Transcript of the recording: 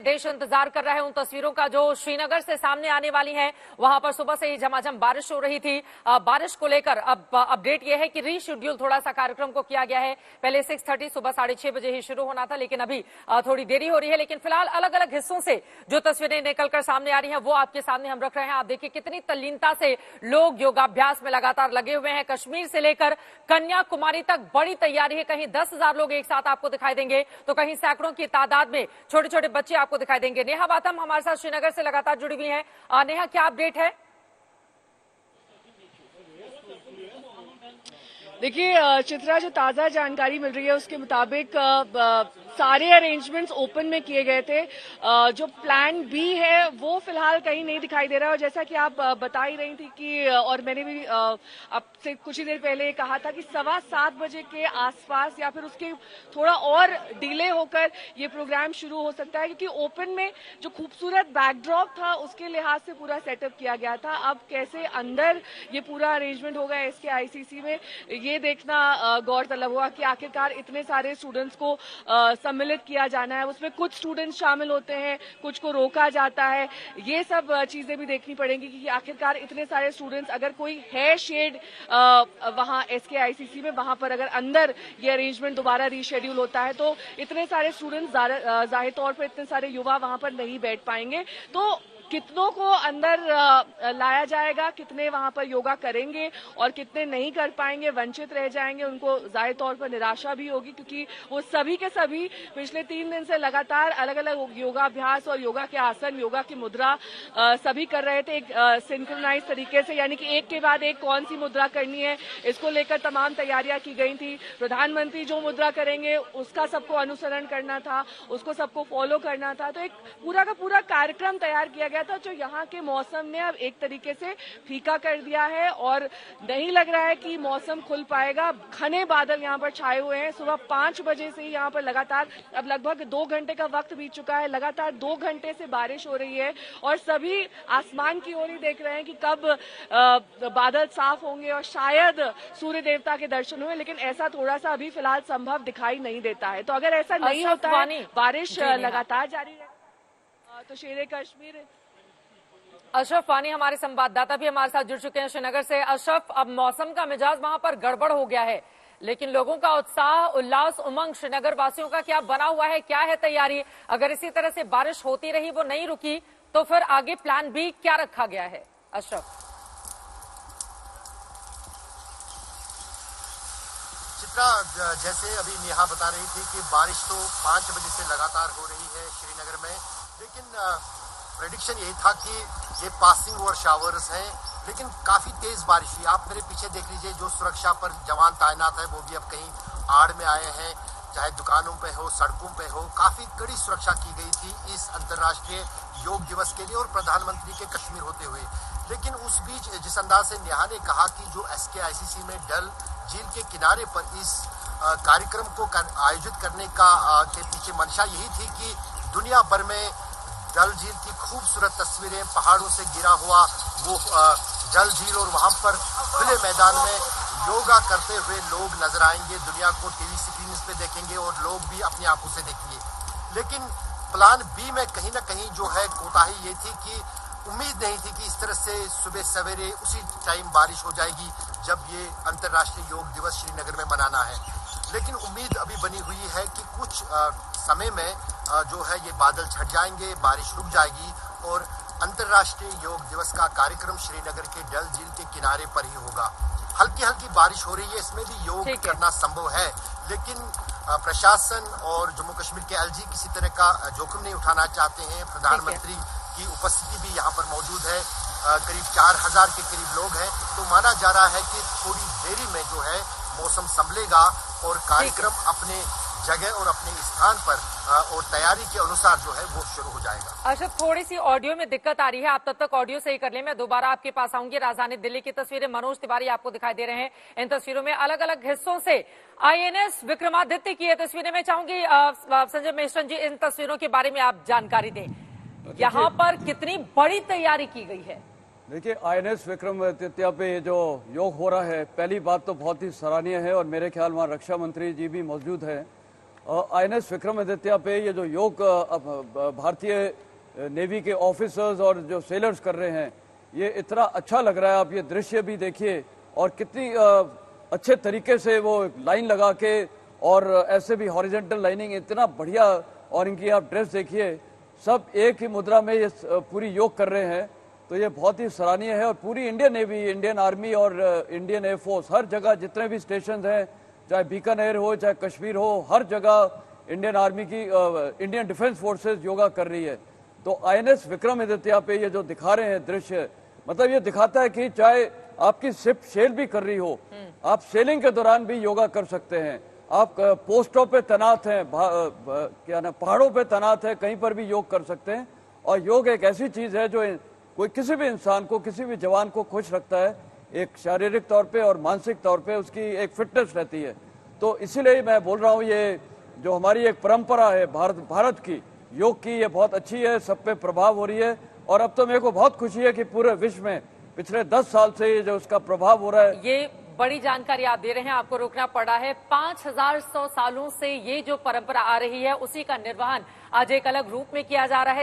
देश इंतजार कर रहा है उन तस्वीरों का जो श्रीनगर से सामने आने वाली हैं। वहां पर सुबह से ही झमाझम बारिश हो रही थी। बारिश को लेकर अब अपडेट यह है कि रीशेड्यूल थोड़ा सा कार्यक्रम को किया गया है। पहले 6:30 सुबह 6:30 बजे ही शुरू होना था, लेकिन अभी थोड़ी देरी हो रही है। लेकिन फिलहाल अलग अलग हिस्सों से जो तस्वीरें निकलकर सामने आ रही हैं वो आपके सामने हम रख रहे हैं। आप देखिए कितनी तल्लीनता से लोग योगाभ्यास में लगातार लगे हुए हैं। कश्मीर से लेकर कन्याकुमारी तक बड़ी तैयारी है। कहीं 10,000 लोग एक साथ आपको दिखाई देंगे तो कहीं सैकड़ों की तादाद में छोटे छोटे बच्चे आपको दिखाई देंगे। नेहा बातम हमारे साथ श्रीनगर से लगातार जुड़ी हुई हैं। नेहा, क्या अपडेट है? देखिए चित्रा, जो ताज़ा जानकारी मिल रही है उसके मुताबिक सारे अरेंजमेंट्स ओपन में किए गए थे। जो प्लान बी है वो फिलहाल कहीं नहीं दिखाई दे रहा है। और जैसा कि आप बता ही रही थी कि और मैंने भी आपसे कुछ ही देर पहले कहा था कि 7:15 बजे के आसपास या फिर उसके थोड़ा और डिले होकर ये प्रोग्राम शुरू हो सकता है, क्योंकि ओपन में जो खूबसूरत बैकड्रॉप था उसके लिहाज से पूरा सेटअप किया गया था। अब कैसे अंदर ये पूरा अरेंजमेंट होगा इसके आईसीसी में, ये देखना गौरतलब हुआ कि आखिरकार इतने सारे स्टूडेंट्स को सम्मिलित किया जाना है। उसमें कुछ स्टूडेंट्स शामिल होते हैं, कुछ को रोका जाता है। ये सब चीजें भी देखनी पड़ेंगी कि आखिरकार इतने सारे स्टूडेंट्स, अगर कोई है शेड वहां एसकेआईसीसी में, वहां पर अगर अंदर ये अरेंजमेंट दोबारा रीशेड्यूल होता है तो इतने सारे स्टूडेंट्स जाहिर तौर पर इतने सारे युवा वहां पर नहीं बैठ पाएंगे। तो कितनों को अंदर लाया जाएगा, कितने वहां पर योगा करेंगे और कितने नहीं कर पाएंगे, वंचित रह जाएंगे, उनको जाहिर तौर पर निराशा भी होगी, क्योंकि वो सभी के सभी पिछले 3 दिन से लगातार अलग अलग योगाभ्यास और योगा के आसन, योगा की मुद्रा सभी कर रहे थे एक सिंक्रोनाइज तरीके से, यानी कि एक के बाद एक कौन सी मुद्रा करनी है इसको लेकर तमाम तैयारियां की गई थी। प्रधानमंत्री जो मुद्रा करेंगे उसका सबको अनुसरण करना था, उसको सबको फॉलो करना था। तो एक पूरा का पूरा कार्यक्रम तैयार किया गया था, जो यहाँ के मौसम ने अब एक तरीके से फीका कर दिया है और नहीं लग रहा है कि मौसम खुल पाएगा। घने बादल यहाँ पर छाए हुए हैं। सुबह 5 बजे से ही यहाँ पर लगातार, अब लगभग 2 घंटे का वक्त बीत चुका है, लगातार 2 घंटे से बारिश हो रही है और सभी आसमान की ओर ही देख रहे हैं कि कब बादल साफ होंगे और शायद सूर्य देवता के दर्शन हुए। लेकिन ऐसा थोड़ा सा अभी फिलहाल संभव दिखाई नहीं देता है। तो अगर ऐसा नहीं होता है, बारिश लगातार जारी रहे तो शेरे कश्मीर। अशरफ वानी हमारे संवाददाता भी हमारे साथ जुड़ चुके हैं श्रीनगर से। अशरफ, अब मौसम का मिजाज वहां पर गड़बड़ हो गया है, लेकिन लोगों का उत्साह, उल्लास, उमंग श्रीनगर वासियों का क्या बना हुआ है, क्या है तैयारी? अगर इसी तरह से बारिश होती रही, वो नहीं रुकी, तो फिर आगे प्लान बी क्या रखा गया है? अशरफ। चित्रा, जैसे अभी नेहा बता रही थी कि बारिश तो 5 बजे से लगातार हो रही है श्रीनगर में, लेकिन प्रेडिक्शन यही था कि ये पासिंग ओवर शावर्स हैं, लेकिन काफी तेज बारिश हुई। आप मेरे पीछे देख लीजिए, जो सुरक्षा पर जवान तैनात है वो भी अब कहीं आड़ में आए हैं, चाहे दुकानों पे हो, सड़कों पे हो। काफी कड़ी सुरक्षा की गई थी इस अंतर्राष्ट्रीय योग दिवस के लिए और प्रधानमंत्री के कश्मीर होते हुए। लेकिन उस बीच जिस अंदाज से नेहा ने कहा कि जो एसकेआईसीसी में डल झील के किनारे पर इस कार्यक्रम को आयोजित करने के पीछे मंशा यही थी कि दुनिया भर में डल झील की खूबसूरत तस्वीरें, पहाड़ों से गिरा हुआ वो डल झील और वहां पर खुले मैदान में योगा करते हुए लोग नजर आएंगे। दुनिया को टीवी स्क्रीन पे देखेंगे और लोग भी अपनी आंखों से देखेंगे। लेकिन प्लान बी में कहीं ना कहीं जो है कोताही ये थी कि उम्मीद नहीं थी कि इस तरह से सुबह सवेरे उसी टाइम बारिश हो जाएगी जब ये अंतर्राष्ट्रीय योग दिवस श्रीनगर में मनाना है। लेकिन उम्मीद अभी बनी हुई है कि कुछ समय में जो है ये बादल छट जाएंगे, बारिश रुक जाएगी और अंतर्राष्ट्रीय योग दिवस का कार्यक्रम श्रीनगर के डल झील के किनारे पर ही होगा। हल्की हल्की बारिश हो रही है, इसमें भी योग करना संभव है, लेकिन प्रशासन और जम्मू कश्मीर के एलजी किसी तरह का जोखिम नहीं उठाना चाहते हैं। प्रधानमंत्री की उपस्थिति भी यहाँ पर मौजूद है, करीब 4000 के करीब लोग हैं। तो माना जा रहा है कि थोड़ी देरी में जो है मौसम संभलेगा और कार्यक्रम अपने जगह और अपने स्थान पर और तैयारी के अनुसार जो है वो शुरू हो जाएगा। अच्छा, थोड़ी सी ऑडियो में दिक्कत आ रही है, आप तब तक ऑडियो सही कर लें, मैं दोबारा आपके पास आऊंगी। राजधानी दिल्ली की तस्वीरें मनोज तिवारी आपको दिखाई दे रहे हैं। इन तस्वीरों में अलग अलग हिस्सों से आईएनएस विक्रमादित्य की तस्वीरें मैं चाहूंगी संजय मेश्राम जी, इन तस्वीरों के बारे में आप जानकारी दें। यहाँ पर कितनी बड़ी तैयारी की गई है? देखिए, आईएनएस विक्रमादित्य पे जो योग हो रहा है, पहली बात तो बहुत ही सराहनीय है और मेरे ख्याल वहाँ रक्षा मंत्री जी भी मौजूद है। आईएनएस विक्रमादित्य पे ये जो योग भारतीय नेवी के ऑफिसर्स और जो सेलर्स कर रहे हैं, ये इतना अच्छा लग रहा है। आप ये दृश्य भी देखिए और कितनी अच्छे तरीके से वो लाइन लगा के और ऐसे भी हॉरिजेंटल लाइनिंग इतना बढ़िया, और इनकी आप ड्रेस देखिए, सब एक ही मुद्रा में ये पूरी योग कर रहे हैं। तो ये बहुत ही सराहनीय है। और पूरी इंडियन नेवी, इंडियन आर्मी और इंडियन एयरफोर्स, हर जगह जितने भी स्टेशन हैं, चाहे बीकानेर हो चाहे कश्मीर हो, हर जगह इंडियन आर्मी की इंडियन डिफेंस फोर्सेस योगा कर रही है। तो आईएनएस विक्रमादित्य पे ये जो दिखा रहे हैं दृश्य, मतलब ये दिखाता है कि चाहे आपकी शिप सेल भी कर रही हो, आप सेलिंग के दौरान भी योगा कर सकते हैं। आप पोस्टों पे तैनात हैं, क्या ना, पहाड़ों पे तैनात है, कहीं पर भी योग कर सकते हैं। और योग एक ऐसी चीज है जो कोई किसी भी इंसान को, किसी भी जवान को खुश रखता है, एक शारीरिक तौर पे और मानसिक तौर पे उसकी एक फिटनेस रहती है। तो इसीलिए मैं बोल रहा हूँ, ये जो हमारी एक परंपरा है भारत की योग की, ये बहुत अच्छी है, सब पे प्रभाव हो रही है। और अब तो मेरे को बहुत खुशी है कि पूरे विश्व में पिछले 10 साल से ये जो उसका प्रभाव हो रहा है। ये बड़ी जानकारी आप दे रहे हैं, आपको रोकना पड़ा है। 5100 सालों से ये जो परंपरा आ रही है, उसी का निर्वहन आज एक अलग रूप में किया जा रहा है।